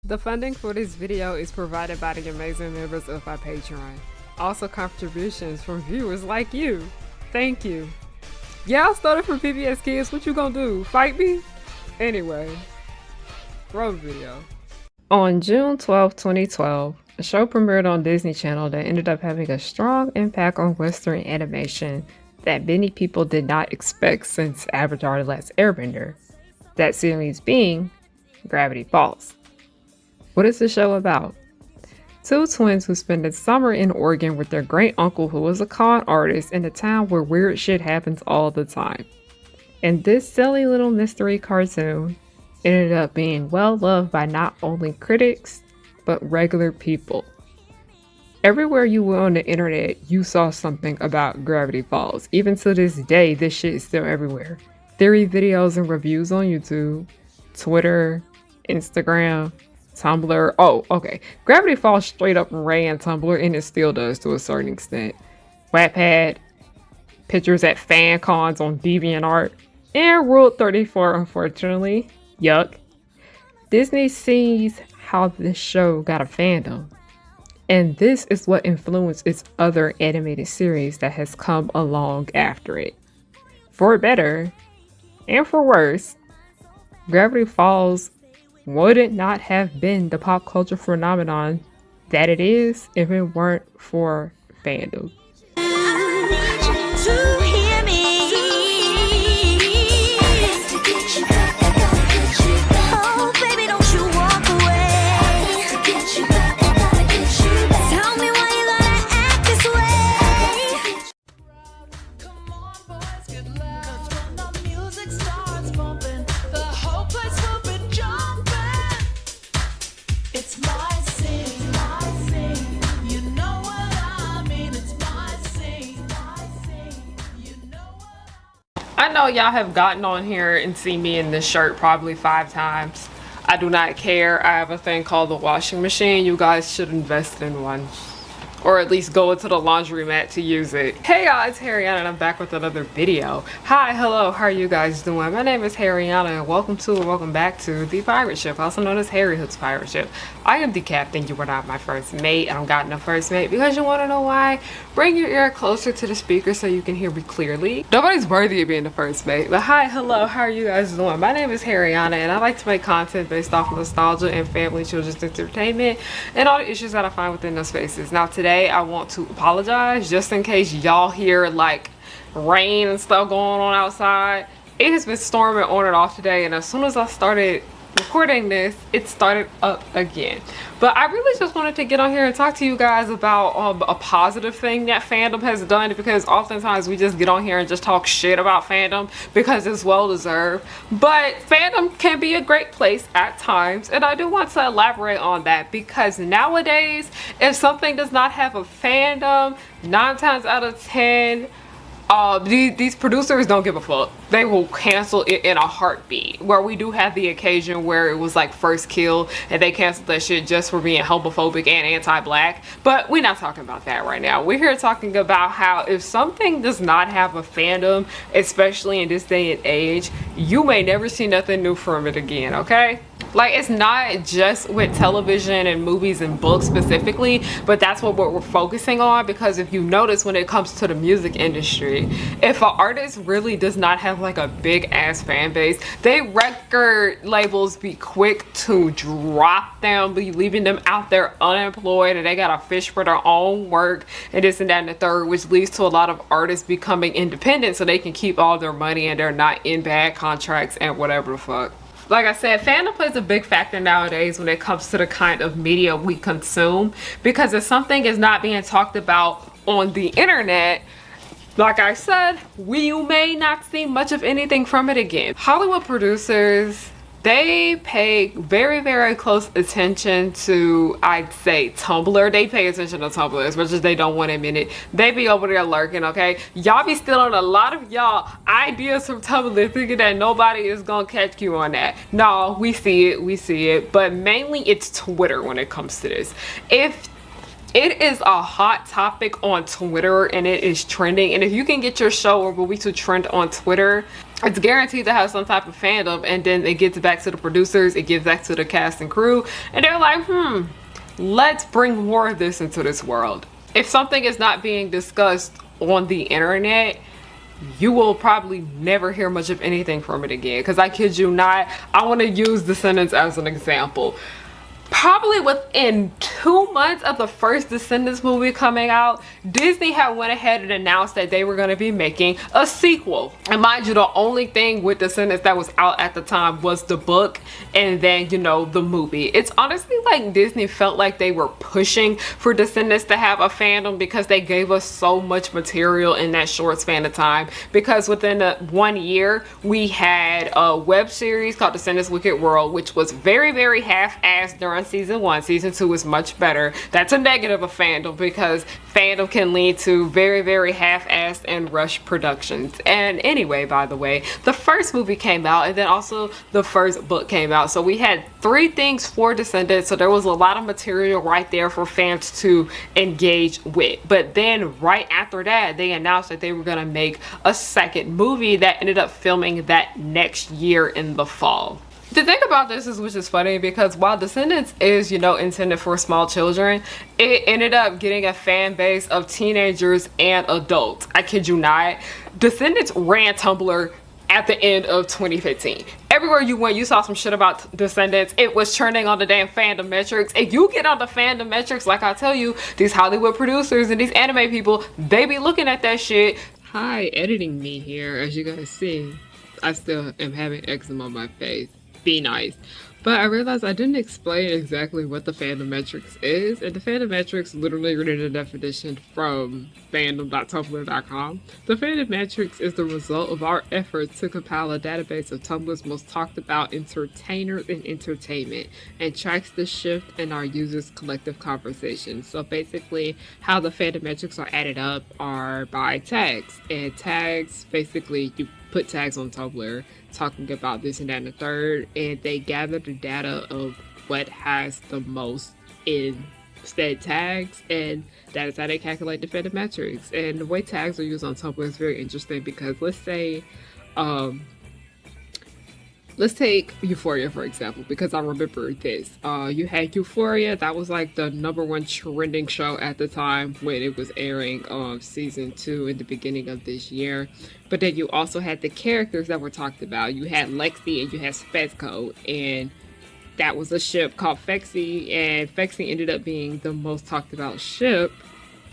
The funding for this video is provided by the amazing members of my Patreon. Also contributions from viewers like you. Thank you. Yeah, I started from PBS Kids. What you gonna do? Fight me? Anyway, roll the video. On June 12, 2012, a show premiered on Disney Channel that ended up having a strong impact on Western animation that many people did not expect since Avatar: The Last Airbender. That series being Gravity Falls. What is the show about? Two twins who spend a summer in Oregon with their great uncle who is a con artist in a town where weird shit happens all the time. And this silly little mystery cartoon ended up being well loved by not only critics, but regular people. Everywhere you went on the internet, you saw something about Gravity Falls. Even to this day, this shit is still everywhere. Theory videos and reviews on YouTube, Twitter, Instagram, Tumblr. Oh, okay. Gravity Falls straight up ran Tumblr, and it still does to a certain extent. Wattpad, pictures at fan cons on DeviantArt, and Rule 34, unfortunately. Yuck. Disney sees how this show got a fandom. And this is what influenced its other animated series that has come along after it. For better, and for worse, Gravity Falls would not have been the pop culture phenomenon that it is if it weren't for fandom. I know y'all have gotten on here and seen me in this shirt probably 5 times. I do not care. I have a thing called the washing machine. You guys should invest in one. Or at least go into the laundromat to use it. Hey y'all, it's Harriyanna and I'm back with another video. Hi, hello, how are you guys doing? My name is Harriyanna and welcome back to the pirate ship, also known as Harry Hook's pirate ship. I am the captain, you were not my first mate. I don't got no first mate because you wanna know why? Bring your ear closer to the speaker so you can hear me clearly. Nobody's worthy of being the first mate, but hi, hello, how are you guys doing? My name is Harriyanna and I like to make content based off nostalgia and family children's entertainment and all the issues that I find within those spaces. Now today, I want to apologize just in case y'all hear like rain and stuff going on outside. It has been storming on and off today, and as soon as I started recording this, it started up again. But I really just wanted to get on here and talk to you guys about a positive thing that fandom has done, because oftentimes we just get on here and just talk shit about fandom because it's well deserved. But fandom can be a great place at times, and I do want to elaborate on that because nowadays, if something does not have a fandom, 9 times out of 10, these producers don't give a fuck. They will cancel it in a heartbeat. Where we do have the occasion where it was like First Kill and they canceled that shit just for being homophobic and anti-black, but we're not talking about that right now. We're here talking about how if something does not have a fandom, especially in this day and age, you may never see nothing new from it again, okay? Like, it's not just with television and movies and books specifically, but that's what we're focusing on, because if you notice when it comes to the music industry, if an artist really does not have like a big ass fan base, they record labels be quick to drop them, be leaving them out there unemployed, and they gotta fish for their own work and this and that and the third, which leads to a lot of artists becoming independent so they can keep all their money and they're not in bad contracts and whatever the fuck. Like I said, fandom plays a big factor nowadays when it comes to the kind of media we consume, because if something is not being talked about on the internet, like I said, you may not see much of anything from it again. Hollywood producers, they pay very, very close attention to, I'd say, Tumblr. They pay attention to Tumblr as much as they don't want to admit it. They be over there lurking, okay? Y'all be stealing a lot of y'all ideas from Tumblr, thinking that nobody is gonna catch you on that. No, we see it, but mainly it's Twitter when it comes to this. If it is a hot topic on Twitter and it is trending, and if you can get your show or movie to trend on Twitter, It's guaranteed to have some type of fandom, and then it gets back to the producers, it gives back to the cast and crew, and they're like, let's bring more of this into this world. If something is not being discussed on the internet, you will probably never hear much of anything from it again. Because I kid you not, I want to use Descendants as an example. Probably within 2 months of the first Descendants movie coming out, Disney had went ahead and announced that they were going to be making a sequel. And mind you, the only thing with Descendants that was out at the time was the book and then, you know, the movie. It's honestly like Disney felt like they were pushing for Descendants to have a fandom because they gave us so much material in that short span of time. Because within 1 year, we had a web series called Descendants Wicked World, which was very, very half-assed during season 1. Season 2 is much better. That's a negative of fandom because fandom can lead to very, very half-assed and rushed productions. And anyway, by the way, the first movie came out and then also the first book came out. So we had 3 things for Descendants. So there was a lot of material right there for fans to engage with. But then right after that, they announced that they were going to make a second movie that ended up filming that next year in the fall. The thing about this is, which is funny, because while Descendants is, you know, intended for small children, it ended up getting a fan base of teenagers and adults. I kid you not. Descendants ran Tumblr at the end of 2015. Everywhere you went, you saw some shit about Descendants. It was trending on the damn fandometrics. If you get on the fandometrics, like I tell you, these Hollywood producers and these anime people, they be looking at that shit. Hi, editing me here. As you guys see, I still am having eczema on my face. Be nice. But I realized I didn't explain exactly what the fandometrics is, and the fandometrics literally read a definition from fandom.tumblr.com. The fandometrics is the result of our efforts to compile a database of Tumblr's most talked about entertainers and entertainment, and tracks the shift in our users' collective conversations. So basically, how the fandometrics are added up are by tags, and tags, basically, you put tags on Tumblr talking about this and that and the third, and they gather the data of what has the most in said tags, and that is how they calculate the fandometrics. And the way tags are used on Tumblr is very interesting because let's say let's take Euphoria for example, because I remember this. You had Euphoria, that was like the #1 trending show at the time when it was airing season 2 in the beginning of this year. But then you also had the characters that were talked about. You had Lexi and you had Spezco, and that was a ship called Fexi, and Fexi ended up being the most talked about ship.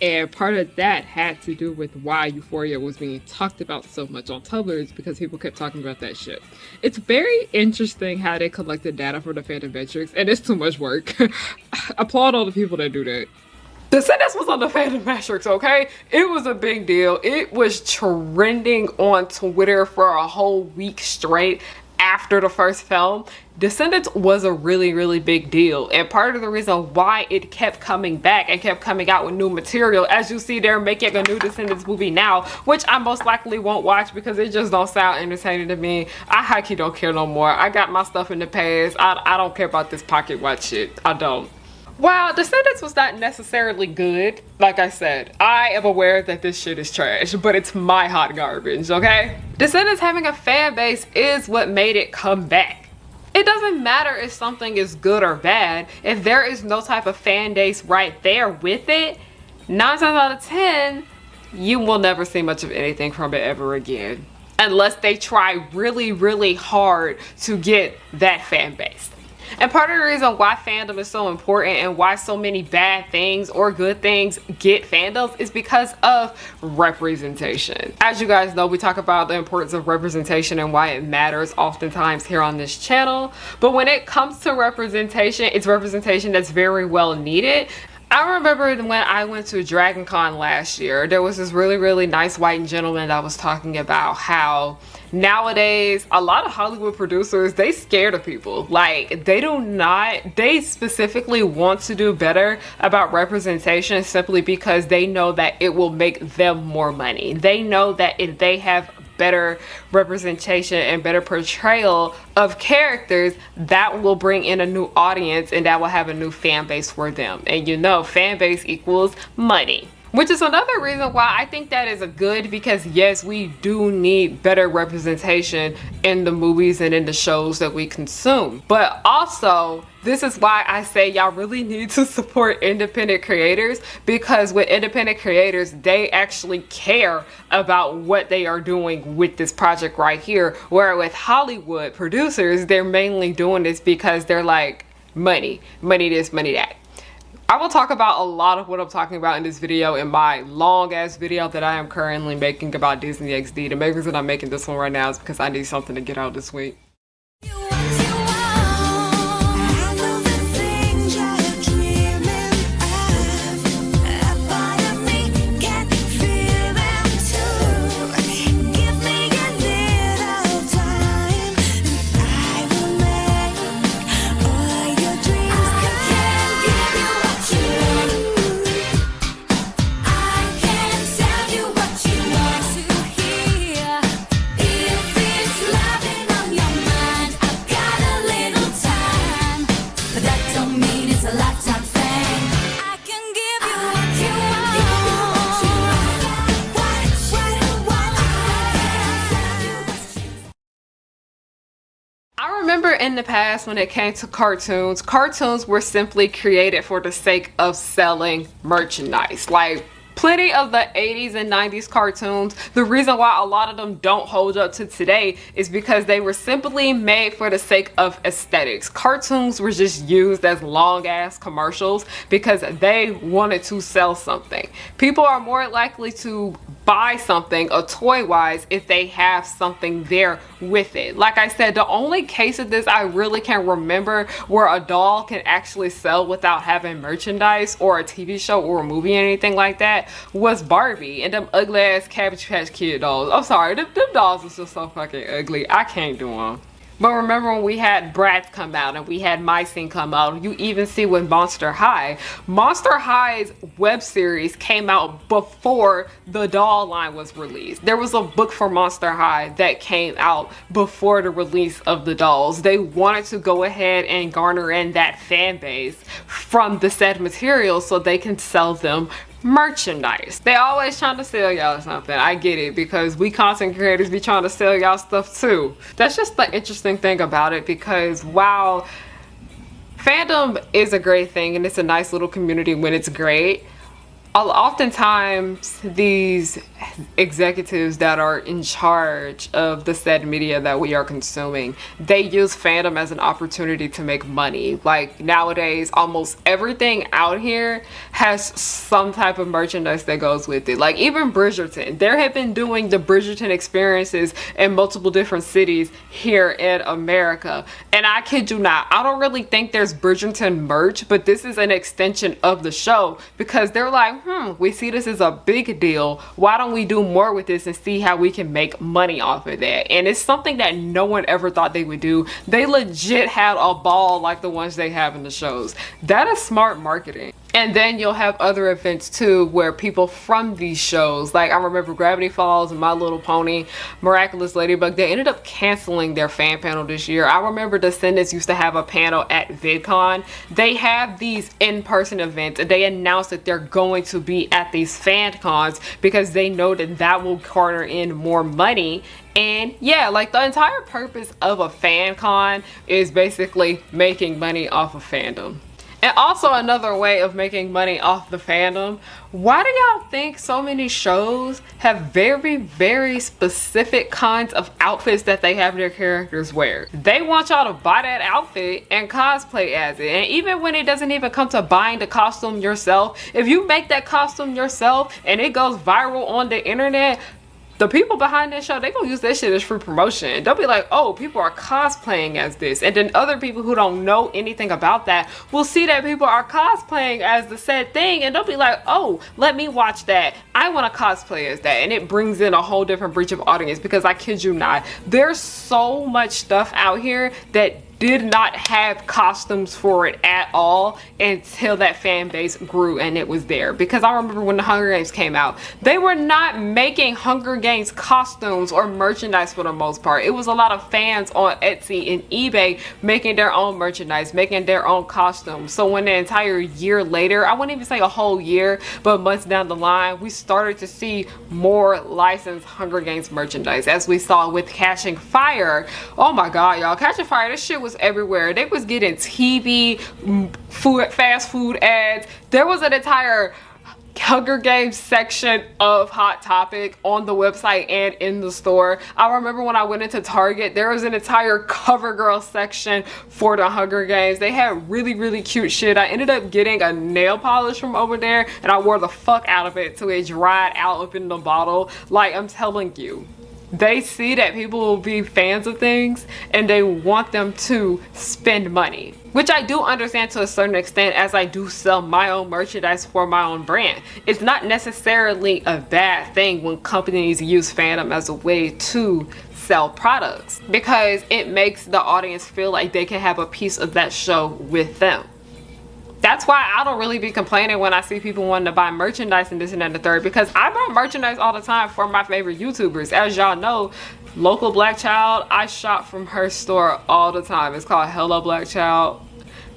And part of that had to do with why Euphoria was being talked about so much on Tumblr, is because people kept talking about that ship. It's very interesting how they collected data for the fandometrics, and it's too much work. Applaud all the people that do that. Descendants was on the fandometrics, okay? It was a big deal. It was trending on Twitter for a whole week straight after the first film. Descendants was a really, really big deal, and part of the reason why it kept coming back and kept coming out with new material, as you see they're making a new Descendants movie now, which I most likely won't watch because it just don't sound entertaining to me. I hikey don't care no more. I got my stuff in the past. I don't care about this pocket watch shit. I don't. While Descendants was not necessarily good, like I said, I am aware that this shit is trash, but it's my hot garbage, okay? Descendants having a fan base is what made it come back. It doesn't matter if something is good or bad. If there is no type of fan base right there with it, 9 times out of 10, you will never see much of anything from it ever again. Unless they try really, really hard to get that fan base. And part of the reason why fandom is so important and why so many bad things or good things get fandoms is because of representation. As you guys know, we talk about the importance of representation and why it matters oftentimes here on this channel. But when it comes to representation, it's representation that's very well needed. I remember when I went to Dragon Con last year, there was this really, really nice white gentleman that was talking about how nowadays a lot of Hollywood producers, they scared of people. Like, they specifically want to do better about representation simply because they know that it will make them more money. They know that if they have better representation and better portrayal of characters, that will bring in a new audience and that will have a new fan base for them. And you know, fan base equals money. Which is another reason why I think that is a good, because yes, we do need better representation in the movies and in the shows that we consume. But also, this is why I say y'all really need to support independent creators, because with independent creators, they actually care about what they are doing with this project right here. Where with Hollywood producers, they're mainly doing this because they're like, money this, money that. I will talk about a lot of what I'm talking about in this video in my long ass video that I am currently making about Disney XD. The main reason I'm making this one right now is because I need something to get out this week. I remember in the past when it came to cartoons were simply created for the sake of selling merchandise. Like plenty of the 80s and 90s cartoons, the reason why a lot of them don't hold up to today is because they were simply made for the sake of aesthetics. Cartoons were just used as long ass commercials because they wanted to sell something. People are more likely to buy something, a toy wise, if they have something there with it. Like I said, the only case of this I really can remember where a doll can actually sell without having merchandise, or a TV show or a movie, anything like that, was Barbie and them ugly ass Cabbage Patch Kid dolls. I'm sorry, them dolls was just so fucking ugly. I can't do them. But remember when we had Bratz come out and we had My Scene come out, you even see with Monster High. Monster High's web series came out before the doll line was released. There was a book for Monster High that came out before the release of the dolls. They wanted to go ahead and garner in that fan base from the said material so they can sell them merchandise. They always trying to sell y'all something. I get it, because we content creators be trying to sell y'all stuff too. That's just the interesting thing about it, because while fandom is a great thing and it's a nice little community when it's great, oftentimes these executives that are in charge of the said media that we are consuming, they use fandom as an opportunity to make money. Like nowadays, almost everything out here has some type of merchandise that goes with it. Like even Bridgerton, they have been doing the Bridgerton experiences in multiple different cities here in America. And I kid you not, I don't really think there's Bridgerton merch, but this is an extension of the show, because they're like, we see this as a big deal. Why don't we do more with this and see how we can make money off of that? And it's something that no one ever thought they would do. They legit had a ball like the ones they have in the shows. That is smart marketing. And then you'll have other events too where people from these shows, like I remember Gravity Falls and My Little Pony, Miraculous Ladybug, they ended up canceling their fan panel this year. I remember Descendants used to have a panel at VidCon. They have these in-person events and they announced that they're going to be at these fan cons because they know that that will garner in more money. And yeah, like the entire purpose of a fan con is basically making money off of fandom. And also another way of making money off the fandom, why do y'all think so many shows have very specific kinds of outfits that they have their characters wear? They want y'all to buy that outfit and cosplay as it. And even when it doesn't even come to buying the costume yourself, if you make that costume yourself and it goes viral on the internet, the people behind that show, they gonna use that shit as free promotion. They'll be like, oh, people are cosplaying as this. And then other people who don't know anything about that will see that people are cosplaying as the said thing, and they'll be like, oh, let me watch that. I want to cosplay as that. And it brings in a whole different breach of audience, because I kid you not, there's so much stuff out here that did not have costumes for it at all until that fan base grew and it was there. Because I remember when the Hunger Games came out, they were not making Hunger Games costumes or merchandise for the most part. It was a lot of fans on Etsy and eBay making their own merchandise, making their own costumes. So when the entire year later, I wouldn't even say a whole year, but months down the line, we started to see more licensed Hunger Games merchandise, as we saw with Catching Fire. Oh my god, y'all, Catching Fire, this shit was everywhere. They was getting TV, fast food ads. There was an entire Hunger Games section of Hot Topic on the website and in the store. I remember when I went into Target, there was an entire CoverGirl section for the Hunger Games. They had really cute shit. I ended up getting a nail polish from over there and I wore the fuck out of it till it dried out up in the bottle. Like, I'm telling you, they see that people will be fans of things and they want them to spend money, which I do understand to a certain extent, as I do sell my own merchandise for my own brand. It's not necessarily a bad thing when companies use fandom as a way to sell products, because it makes the audience feel like they can have a piece of that show with them. That's why I don't really be complaining when I see people wanting to buy merchandise and this and that and the third, because I buy merchandise all the time for my favorite YouTubers. As y'all know, Local Black Child, I shop from her store all the time. It's called Hello Black Child.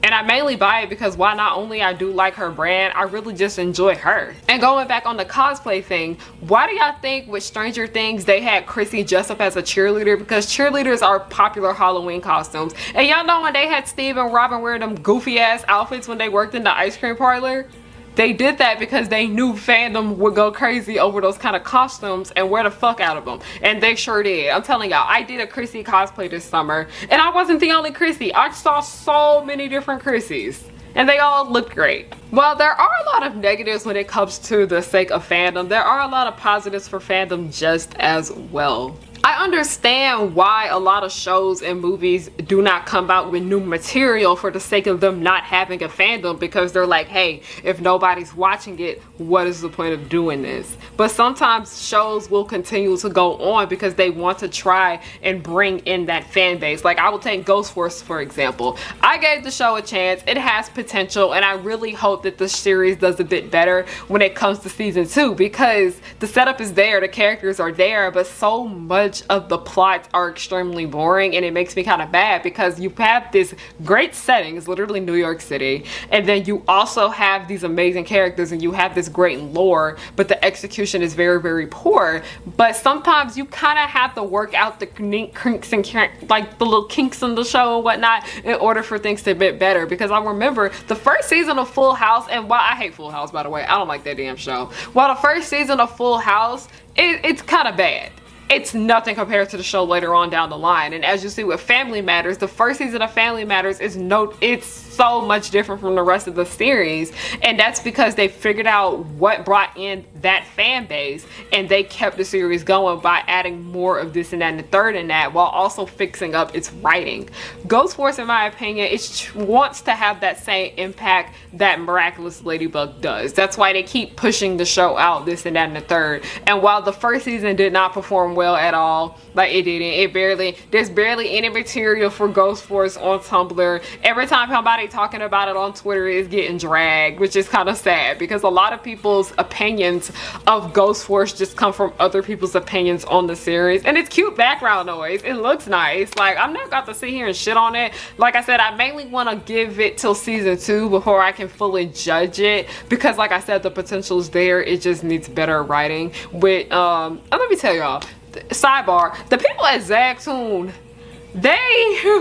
And I mainly buy it because while not only I do like her brand, I really just enjoy her. And going back on the cosplay thing, why do y'all think with Stranger Things they had Chrissy dressed up as a cheerleader? Because cheerleaders are popular Halloween costumes. And y'all know when they had Steve and Robin wear them goofy ass outfits when they worked in the ice cream parlor? They did that because they knew fandom would go crazy over those kind of costumes and wear the fuck out of them. And they sure did. I'm telling y'all, I did a Chrissy cosplay this summer. And I wasn't the only Chrissy. I saw so many different Chrissys. And they all looked great. Well, there are a lot of negatives when it comes to the sake of fandom. There are a lot of positives for fandom just as well. I understand why a lot of shows and movies do not come out with new material for the sake of them not having a fandom, because they're like, hey, if nobody's watching it, what is the point of doing this? But sometimes shows will continue to go on because they want to try and bring in that fan base. Like, I will take Ghost Force for example. I gave the show a chance. It has potential, and I really hope that the series does a bit better when it comes to season 2, because the setup is there, the characters are there, but so much of the plots are extremely boring, and it makes me kind of bad because you have this great setting, it's literally New York City, and then you also have these amazing characters and you have this great lore, but the execution is very poor. But sometimes you kind of have to work out the kinks and like the little kinks in the show and whatnot in order for things to be better. Because I remember the first season of Full House, and while I hate Full House, by the way, I don't like that damn show, while the first season of Full House, it's kind of bad. It's nothing compared to the show later on down the line. And as you see with Family Matters, the first season of Family Matters is it's so much different from the rest of the series, and that's because they figured out what brought in that fan base, and they kept the series going by adding more of this and that and the third and that, while also fixing up its writing. Ghost Force, in my opinion, it wants to have that same impact that Miraculous Ladybug does. That's why they keep pushing the show out, this and that and the third. And while the first season did not perform well at all, like it didn't, there's barely any material for Ghost Force on Tumblr. Every time somebody talking about it on Twitter is getting dragged, which is kind of sad, because a lot of people's opinions of Ghost Force just come from other people's opinions on the series. And it's cute background noise, it looks nice. Like, I'm not got to sit here and shit on it. Like I said, I mainly want to give it till season 2 before I can fully judge it, because like I said, the potential is there, it just needs better writing. With let me tell y'all, sidebar, the people at Zagtoon,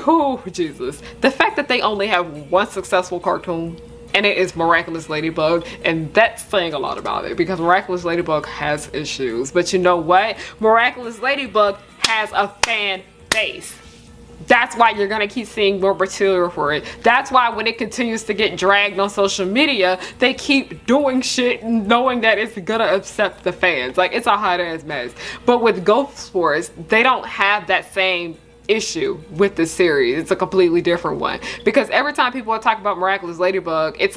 oh Jesus, the fact that they only have one successful cartoon, and it is Miraculous Ladybug, and that's saying a lot about it, because Miraculous Ladybug has issues. But you know what? Miraculous Ladybug has a fan base. That's why you're gonna keep seeing more material for it. That's why when it continues to get dragged on social media, they keep doing shit knowing that it's gonna upset the fans. Like, it's a hot ass mess. But with Ghost Force, they don't have that same issue with the series. It's a completely different one, because every time people talk about Miraculous Ladybug, it's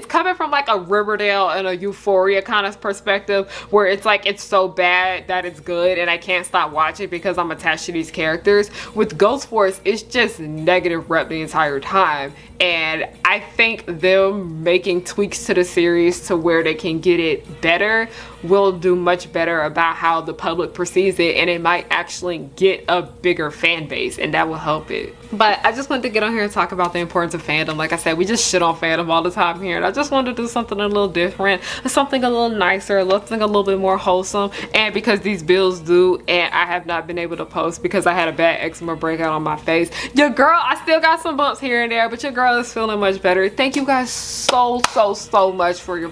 coming from like a Riverdale and a Euphoria kind of perspective, where it's like it's so bad that it's good and I can't stop watching because I'm attached to these characters. With Ghost Force, it's just negative rep the entire time, and I think them making tweaks to the series to where they can get it better will do much better about how the public perceives it, and it might actually get a bigger fan base, and that will help it. But I just wanted to get on here and talk about the importance of fandom. Like I said, we just shit on fandom all the time here, and I just wanted to do something a little different, something a little nicer, something a little bit more wholesome. And because these bills due and I have not been able to post because I had a bad eczema breakout on my face, your girl, I still got some bumps here and there, but your girl is feeling much better. Thank you guys so much for your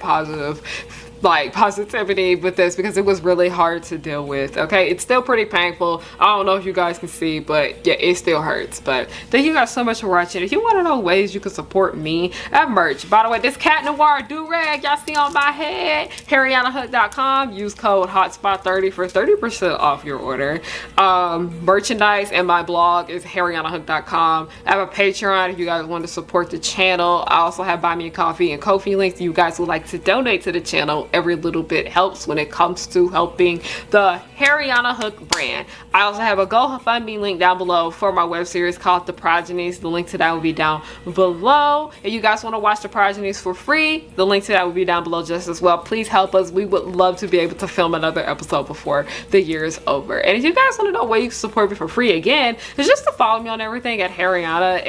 positivity with this, because it was really hard to deal with. Okay, it's still pretty painful. I don't know if you guys can see, but yeah, it still hurts. But thank you guys so much for watching. If you want to know ways you can support me, I have merch. By the way, this Cat Noir do-rag y'all see on my head, harriyannahook.com. Use code HOTSPOT30 for 30% off your order. Merchandise and my blog is harriyannahook.com. I have a Patreon if you guys want to support the channel. I also have Buy Me a Coffee and Ko-fi links if you guys would like to donate to the channel. Every little bit helps when it comes to helping the Harriyanna Hook brand. I also have a GoFundMe link down below for my web series called The Progenies. The link to that will be down below. If you guys want to watch The Progenies for free, the link to that will be down below just as well. Please help us. We would love to be able to film another episode before the year is over. And if you guys want to know where you can support me for free, again, it's just to follow me on everything at Harriyanna,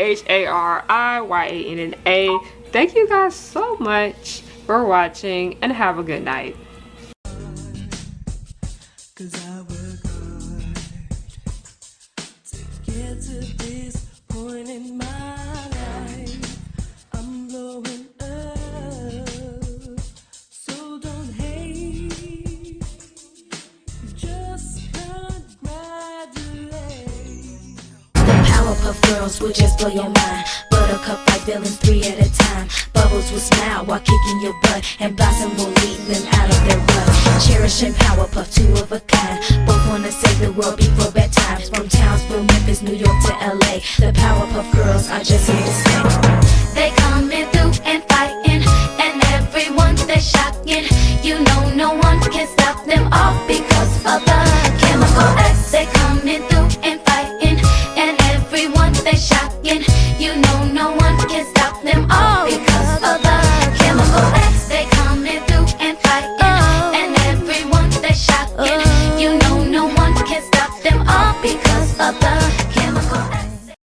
HARIYANNA. Thank you guys so much for watching, and have a good night. Cause I work hard to get to this point in my life. I'm blowing up, so don't hate, just congratulate. The Powerpuff Girls will just blow your mind. Buttercup like villains 3 at a time. Bubbles will smile while kicking your butt, and Blossom will lead them out of their rut. Cherish and Powerpuff, 2 of a kind. Both wanna save the world before bad times. From Townsville, Memphis, New York to LA, the Powerpuff Girls are just here to stay.